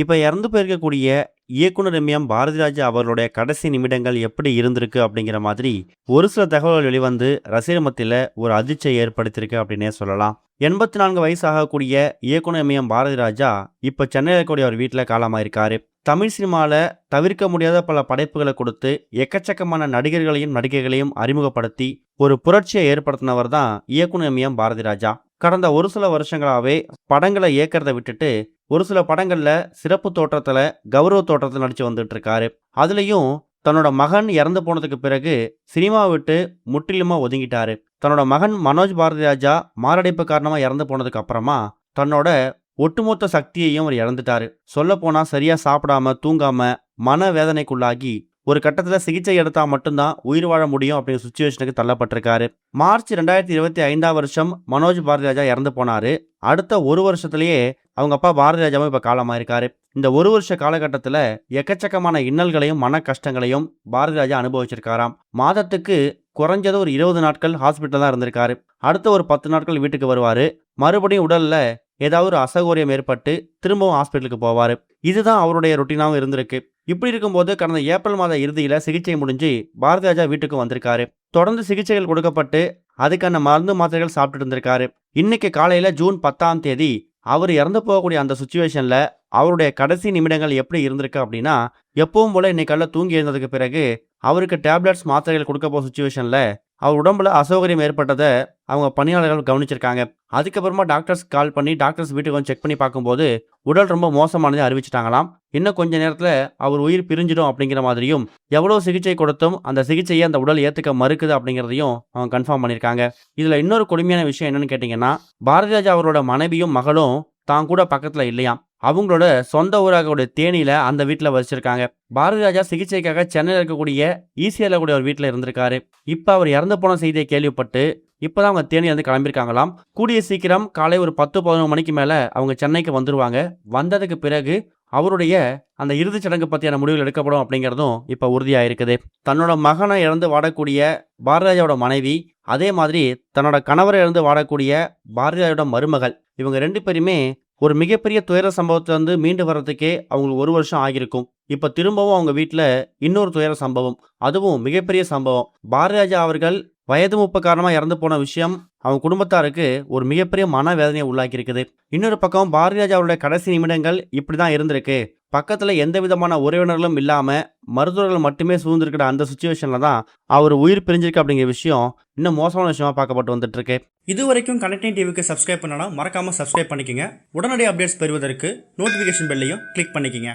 இப்ப இறந்து போயிருக்கக்கூடிய இயக்குனர் எம்.எம். பாரதிராஜா அவர்களுடைய கடைசி நிமிடங்கள் எப்படி இருந்திருக்கு அப்படிங்கிற மாதிரி ஒரு சில தகவல்கள் வெளிவந்து ரசிகர் மத்தியில ஒரு அதிர்ச்சியை ஏற்படுத்தியிருக்கு அப்படின்னே சொல்லலாம். 84 வயசு ஆகக்கூடிய இயக்குனர் எம்.எம். பாரதிராஜா இப்ப சென்னையில இருக்கக்கூடிய ஒரு வீட்ல காலமாயிருக்காரு. தமிழ் சினிமால தவிர்க்க முடியாத பல படைப்புகளை கொடுத்து எக்கச்சக்கமான நடிகர்களையும் நடிகைகளையும் அறிமுகப்படுத்தி ஒரு புரட்சியை ஏற்படுத்தினவர் தான் இயக்குனர் எம்.எம். பாரதிராஜா. கடந்த ஒரு சில வருஷங்களாவே படங்களை இயக்கிறத விட்டுட்டு ஒரு சில படங்கள்ல சிறப்பு தோற்றத்துல கௌரவ தோற்றத்துல நடிச்சு வந்துட்டு இருக்காரு. அதுலயும் தன்னோட மகன் இறந்து போனதுக்கு பிறகு சினிமா விட்டு முற்றிலுமா ஒதுங்கிட்டாரு. தன்னோட மகன் மனோஜ் பாரதிராஜா மாரடைப்பு காரணமா இறந்து போனதுக்கு அப்புறமா தன்னோட ஒட்டுமொத்த சக்தியையும் அவர் இழந்துட்டாரு. சொல்ல போனா சரியா சாப்பிடாம தூங்காம மன வேதனைக்குள்ளாகி ஒரு கட்டத்துல சிகிச்சை எடுத்தா மட்டும்தான் உயிர் வாழ முடியும் அப்படிங்கிற சுச்சுவேஷனுக்கு தள்ளப்பட்டிருக்காரு. மார்ச் 2025 வருஷம் மனோஜ் பாரதிராஜா இறந்து போனாரு. அடுத்த ஒரு வருஷத்திலேயே அவங்க அப்பா பாரதிராஜாவும் இப்ப காலமாயிருக்காரு. இந்த ஒரு வருஷ காலகட்டத்துல எக்கச்சக்கமான இன்னல்களையும் மன கஷ்டங்களையும் பாரதிராஜா அனுபவிச்சிருக்காராம். மாதத்துக்கு குறைஞ்சது ஒரு 20 நாட்கள் ஹாஸ்பிட்டல் தான் இருந்திருக்காரு. அடுத்த ஒரு 10 நாட்கள் வீட்டுக்கு வருவாரு. மறுபடியும் உடல்ல ஏதாவது ஒரு அசௌகரியம் ஏற்பட்டு திரும்பவும் ஹாஸ்பிட்டலுக்கு போவாரு. இதுதான் அவருடைய ரொட்டீனாவும் இருந்திருக்கு. இப்படி இருக்கும்போது கடந்த ஏப்ரல் மாத இறுதியில சிகிச்சை முடிஞ்சு பாரதிராஜா வீட்டுக்கு வந்திருக்காரு. தொடர்ந்து சிகிச்சைகள் கொடுக்கப்பட்டு அதுக்கான மருந்து மாத்திரைகள் சாப்பிட்டு இருந்திருக்காரு. இன்னைக்கு காலையில ஜூன் 10ஆம் தேதி அவர் இறந்து போகக்கூடிய அந்த சுச்சுவேஷன்ல அவருடைய கடைசி நிமிடங்கள் எப்படி இருந்திருக்கு அப்படின்னா, எப்பவும் போல இன்னைக்கு காலைல தூங்கி எழுந்ததுக்கு பிறகு அவருக்கு டேப்லெட்ஸ் மாத்திரைகள் கொடுக்க போகிற சுச்சுவேஷன்ல அவர் உடம்புல அசௌகரியம் ஏற்பட்டதை அவங்க பணியாளர்கள் கவனிச்சிருக்காங்க. அதுக்கப்புறமா டாக்டர்ஸ் கால் பண்ணி டாக்டர்ஸ் வீட்டுக்கு வந்து செக் பண்ணி பார்க்கும்போது உடல் ரொம்ப மோசமானதை அறிவிச்சிட்டாங்களாம். இன்னும் கொஞ்ச நேரத்தில் அவர் உயிர் பிரிஞ்சிடும் அப்படிங்கிற மாதிரியும், எவ்வளோ சிகிச்சை கொடுத்தும் அந்த சிகிச்சையை அந்த உடல் ஏற்றுக்க மறுக்குது அப்படிங்கிறதையும் அவங்க கன்ஃபார்ம் பண்ணியிருக்காங்க. இதில் இன்னொரு கொடுமையான விஷயம் என்னன்னு கேட்டிங்கன்னா, பாரதிராஜா அவரோட மனைவியும் மகளும் தான் கூட பக்கத்தில் இல்லையாம். அவங்களோட சொந்த ஊராக தேனியில அந்த வீட்டில் வச்சிருக்காங்க. பாரதிராஜா சிகிச்சைக்காக சென்னையில் இருக்கக்கூடிய ஈசிஆர்ல கூடிய ஒரு வீட்டில் இருந்திருக்காரு. இப்போ அவர் இறந்து போன செய்தியை கேள்விப்பட்டு இப்போதான் அவங்க தேனியிலிருந்து கிளம்பியிருக்காங்களாம். கூடிய சீக்கிரம் காலை ஒரு 10-11 மணிக்கு மேலே அவங்க சென்னைக்கு வந்துருவாங்க. வந்ததுக்கு பிறகு அவருடைய அந்த இறுதிச் சடங்கு பற்றியான முடிவுகள் எடுக்கப்படும் அப்படிங்கிறதும் இப்போ உறுதியாக இருக்குது. தன்னோட மகனை இழந்து வாடக்கூடிய பாரதிராஜாவோட மனைவி, அதே மாதிரி தன்னோட கணவரை இழந்து வாடக்கூடிய பாரதிராஜாவோட மருமகள், இவங்க 2 பேருமே ஒரு மிகப்பெரிய துயர சம்பவத்திலிருந்து மீண்டு வர்றதுக்கே அவங்களுக்கு 1 வருஷம் ஆகியிருக்கும். இப்போ திரும்பவும் அவங்க வீட்டில் இன்னொரு துயர சம்பவம், அதுவும் மிகப்பெரிய சம்பவம். பாரதிராஜா அவர்கள் வயது மூப்பு காரணமாக இறந்து போன விஷயம் அவங்க குடும்பத்தாருக்கு ஒரு மிகப்பெரிய மன வேதனையை உள்ளாக்கி இருக்குது. இன்னொரு பக்கம் பாரதிராஜா அவருடைய கடைசி நிமிடங்கள் இப்படி தான் இருந்திருக்கு. பக்கத்தில் எந்த விதமான உறவினர்களும் இல்லாமல் மருத்துவர்கள் மட்டுமே சூழ்ந்திருக்கிற அந்த சுச்சுவேஷனில் தான் அவர் உயிர் பிரிஞ்சிருக்கு அப்படிங்கிற விஷயம் இன்னும் மோசமான விஷயமா பார்க்கப்பட்டு வந்துட்டு இருக்கு. இது வரைக்கும் கனெக்டிங் டிவிக்கு சப்ஸ்கிரைப் பண்ணனா மறக்காம சப்ஸ்கிரைப் பண்ணிக்கங்க. உடனடி அப்டேட்ஸ் பெறுவதற்கு நோட்டிஃபிகேஷன் பெல்லையும் கிளிக் பண்ணிக்கங்க.